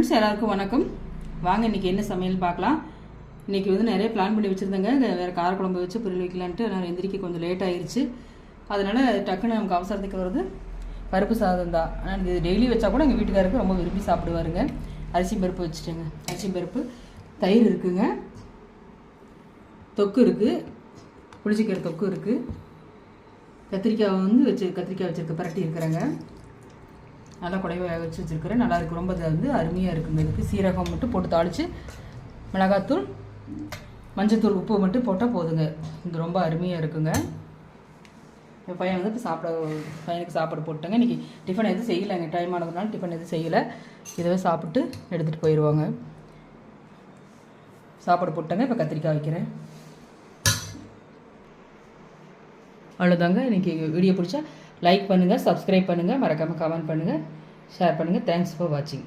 Friends எல்லாருக்கும் வணக்கம். வாங்க இன்றைக்கி என்ன சமையல் பார்க்கலாம். இன்றைக்கி வந்து நிறைய பிளான் பண்ணி வச்சுருந்தேங்க. வேறு காரக்குழம்பு வச்சு பொரியல் வைக்கலான்ட்டு நான் எந்திரிக்க கொஞ்சம் லேட் ஆயிடுச்சு. அதனால் டக்குன்னு நமக்கு அவசரத்துக்கு வருது பருப்பு சாதம் தான். ஆனால் இது டெய்லி வச்சா கூட எங்கள் வீட்டுக்காருக்கு ரொம்ப விரும்பி சாப்பிடுவாருங்க. அரிசி பருப்பு வச்சுட்டேங்க. அரிசி பருப்பு, தயிர் இருக்குங்க, தொக்கு இருக்குது, புளிச்சிக்கீரை தொக்கு இருக்குது, கத்திரிக்காய் வந்து கத்திரிக்காய் வச்சுருக்க பரட்டி இருக்கிறேங்க. நல்லா குழைய வச்சு வச்சுருக்கிறேன். நல்லாயிருக்கு, ரொம்ப வந்து அருமையாக இருக்குங்க. இதுக்கு சீரகம் மட்டும் போட்டு தாளித்து மிளகாத்தூள், மஞ்சத்தூள், உப்பு மட்டும் போட்டால் போதுங்க. இது ரொம்ப அருமையாக இருக்குங்க. என் பையன் வந்து இப்போ பையனுக்கு சாப்பாடு போட்டேங்க. இன்றைக்கி டிஃபன் எதுவும் செய்யலைங்க, டைம் ஆனதுனால டிஃபன் எதுவும் செய்யலை. இதவே சாப்பிட்டு எடுத்துகிட்டு போயிடுவாங்க. சாப்பாடு போட்டேங்க. இப்போ கத்திரிக்காய் வைக்கிறேன். அவ்வளோதாங்க. இன்றைக்கி வீடியோ பிடிச்சா லைக் பண்ணுங்கள், சப்ஸ்கிரைப் பண்ணுங்கள், மறக்காமல் கமெண்ட் பண்ணுங்கள், ஷேர் பண்ணுங்கள். தேங்க்ஸ் ஃபார் வாட்சிங்.